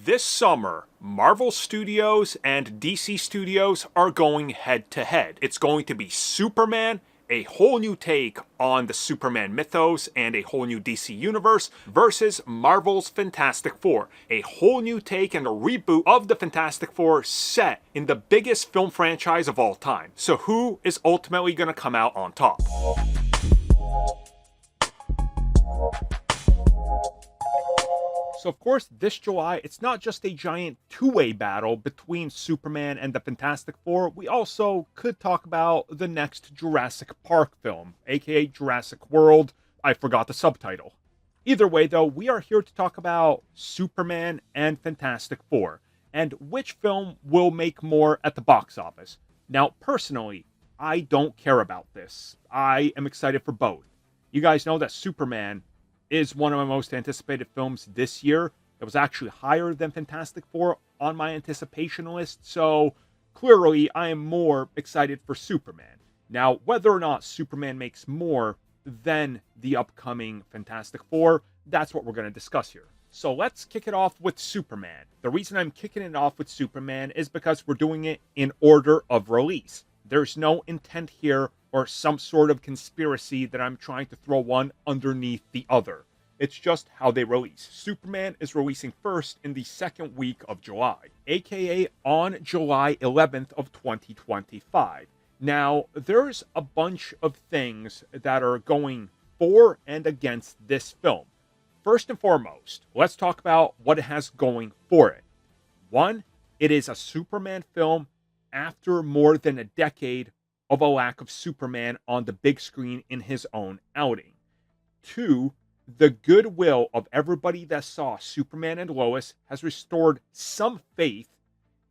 This summer, Marvel Studios and DC Studios are going head to head. It's going to be Superman, a whole new take on the Superman mythos and a whole new DC universe, versus Marvel's Fantastic Four, a whole new take and a reboot of the Fantastic Four set in the biggest film franchise of all time. So who is ultimately going to come out on top? So of course, this July, it's not just a giant two-way battle between Superman and the Fantastic Four. We also could talk about the next Jurassic Park film, aka Jurassic World. I forgot the subtitle. Either way, though, we are here to talk about Superman and Fantastic Four, and which film will make more at the box office. Now, personally, I don't care about this. I am excited for both. You guys know that Superman is one of my most anticipated films this year. It was actually higher than Fantastic Four on my anticipation list, so clearly I am more excited for Superman. Now, whether or not Superman makes more than the upcoming Fantastic Four, that's what we're going to discuss here. So let's kick it off with Superman. The reason I'm kicking it off with Superman is because we're doing it in order of release. There's no intent here or some sort of conspiracy that I'm trying to throw one underneath the other. It's just how they release. Superman is releasing first in the second week of July, aka on July 11th of 2025. Now, there's a bunch of things that are going for and against this film. First and foremost, let's talk about what it has going for it. One, it is a Superman film after more than a decade of a lack of Superman on the big screen in his own outing. Two, the goodwill of everybody that saw Superman and Lois has restored some faith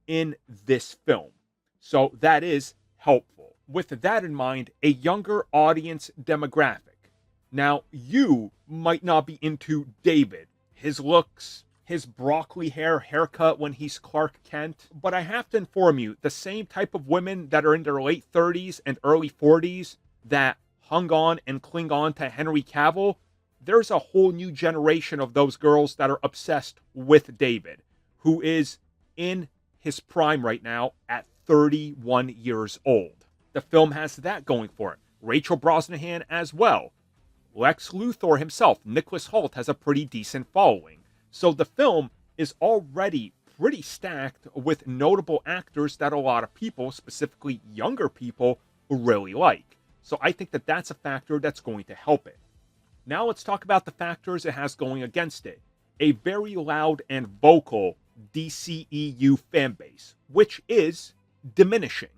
in this film. So that is helpful. With that in mind, a younger audience demographic. Now, you might not be into David, his looks, his broccoli haircut when he's Clark Kent, but I have to inform you, the same type of women that are in their late 30s and early 40s that hung on and cling on to Henry Cavill, there's a whole new generation of those girls that are obsessed with David, who is in his prime right now at 31 years old. The film has that going for it. Rachel Brosnahan as well. Lex Luthor himself, Nicholas Hoult, has a pretty decent following. So the film is already pretty stacked with notable actors that a lot of people, specifically younger people, really like. So I think that that's a factor that's going to help it. Now let's talk about the factors it has going against it. A very loud and vocal DCEU fanbase, which is diminishing.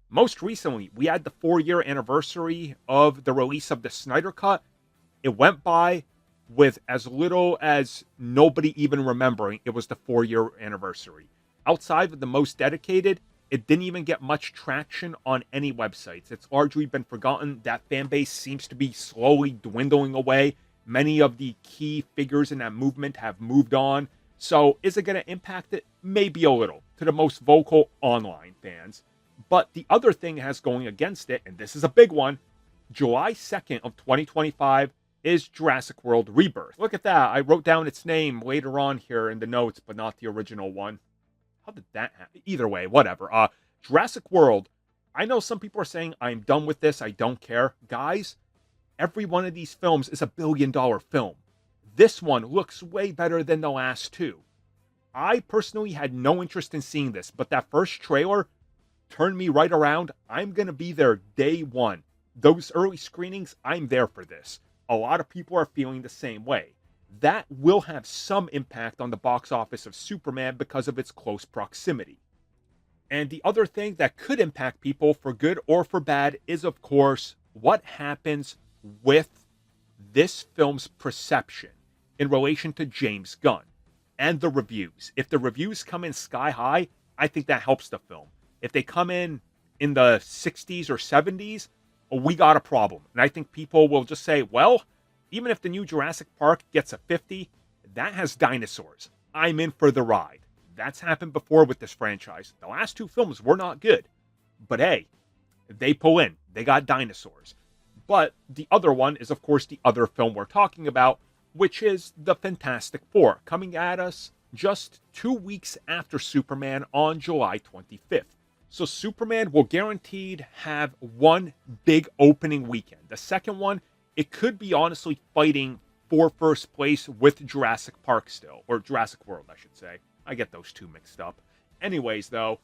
Most recently, we had the 4-year anniversary of the release of the Snyder Cut. It went by with as little as nobody even remembering it was the 4-year anniversary. Outside of the most dedicated, it didn't even get much traction on any websites. It's largely been forgotten. That fan base seems to be slowly dwindling away. Many of the key figures in that movement have moved on. So is it going to impact it? Maybe a little, to the most vocal online fans. But the other thing it has going against it, and this is a big one, July 2nd of 2025, is Jurassic World Rebirth. Look at that. I wrote down its name later on here in the notes, but not the original one. How did that happen? Either way, whatever. Jurassic World, I know some people are saying, I'm done with this, I don't care. Guys, every one of these films is $1 billion film. This one looks way better than the last two. I personally had no interest in seeing this, but that first trailer turned me right around. I'm going to be there day one. Those early screenings, I'm there for this. A lot of people are feeling the same way. That will have some impact on the box office of Superman because of its close proximity. And the other thing that could impact people for good or for bad is, of course, what happens with this film's perception in relation to James Gunn and the reviews. If the reviews come in sky high, I think that helps the film. If they come in the 60s or 70s, we got a problem. And I think people will just say, well, even if the new Jurassic Park gets a 50, that has dinosaurs. I'm in for the ride. That's happened before with this franchise. The last two films were not good. But hey, they pull in. They got dinosaurs. But the other one is, of course, the other film we're talking about, which is the Fantastic Four, coming at us just 2 weeks after Superman on July 25th. So Superman will guaranteed have one big opening weekend. The second one, it could be honestly fighting for first place with Jurassic Park still, or Jurassic World, I should say. I get those two mixed up. Anyways, though,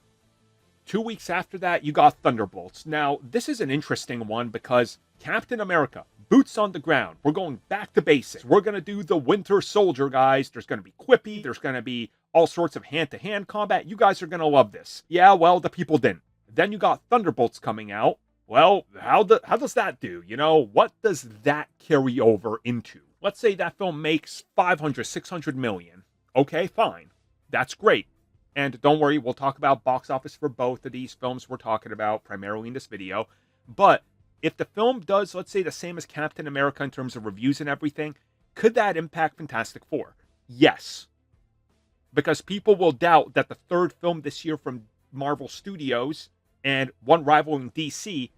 2 weeks after that, you got Thunderbolts. Now, this is an interesting one because Captain America, boots on the ground. We're going back to basics. We're going to do the Winter Soldier, guys. There's going to be quippy. There's going to be all sorts of hand-to-hand combat. You guys are going to love this. Yeah, well, the people didn't. Then you got Thunderbolts coming out. Well, how does that do? You know, what does that carry over into? Let's say that film makes 500, 600 million. Okay, fine. That's great. And don't worry, we'll talk about box office for both of these films we're talking about primarily in this video. But if the film does, let's say, the same as Captain America in terms of reviews and everything, could that impact Fantastic Four? Yes. Because people will doubt that the third film this year from Marvel Studios and one rivaling DC,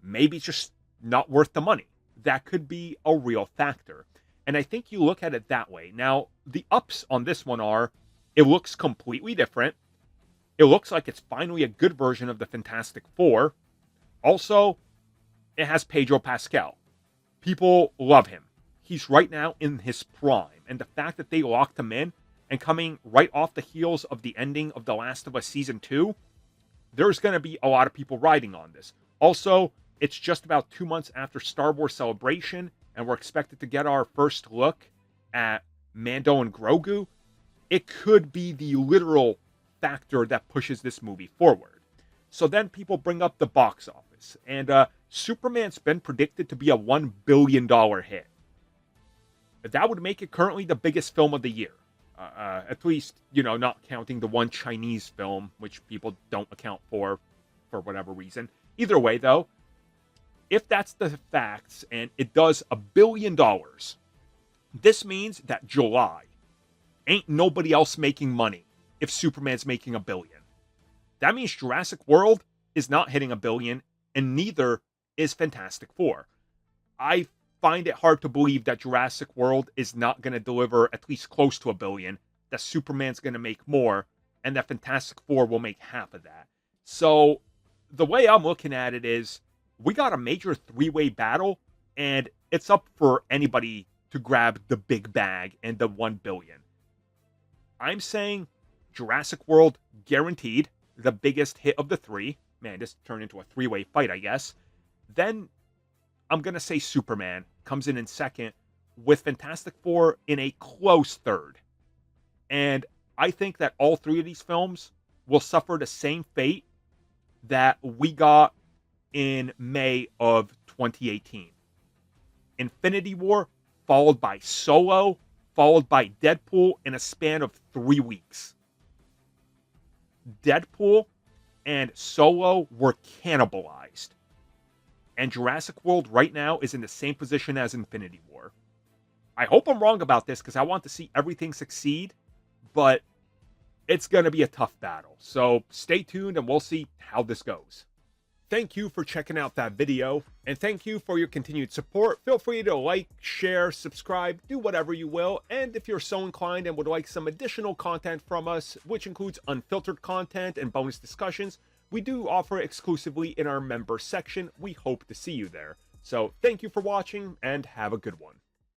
maybe it's just not worth the money. That could be a real factor. And I think you look at it that way. Now, the ups on this one are, it looks completely different. It looks like it's finally a good version of the Fantastic Four. Also, it has Pedro Pascal. People love him. He's right now in his prime. And the fact that they locked him in and coming right off the heels of the ending of The Last of Us Season 2, there's going to be a lot of people riding on this. Also, it's just about 2 months after Star Wars Celebration, and we're expected to get our first look at Mando and Grogu. It could be the literal factor that pushes this movie forward. So then people bring up the box office. And Superman's been predicted to be a $1 billion hit. That would make it currently the biggest film of the year. At least, you know, not counting the one Chinese film, which people don't account for whatever reason. Either way, though, if that's the facts and it does $1 billion, this means that July ain't nobody else making money if Superman's making $1 billion. That means Jurassic World is not hitting $1 billion, and neither is Fantastic Four. I find it hard to believe that Jurassic World is not going to deliver at least close to $1 billion, that Superman's going to make more, and that Fantastic Four will make half of that. So the way I'm looking at it is, we got a major three-way battle, and it's up for anybody to grab the big bag and the $1 billion. I'm saying Jurassic World guaranteed, the biggest hit of the three. Man, this turned into a three-way fight, I guess. Then I'm going to say Superman comes in second, with Fantastic Four in a close third. And I think that all three of these films will suffer the same fate that we got in May of 2018. Infinity War, followed by Solo, followed by Deadpool in a span of 3 weeks. Deadpool and Solo were cannibalized. And Jurassic World right now is in the same position as Infinity War. I hope I'm wrong about this because I want to see everything succeed, but it's going to be a tough battle. So stay tuned and we'll see how this goes. Thank you for checking out that video, and thank you for your continued support. Feel free to like, share, subscribe, do whatever you will, and if you're so inclined and would like some additional content from us, which includes unfiltered content and bonus discussions, we do offer exclusively in our member section. We hope to see you there. So thank you for watching, and have a good one.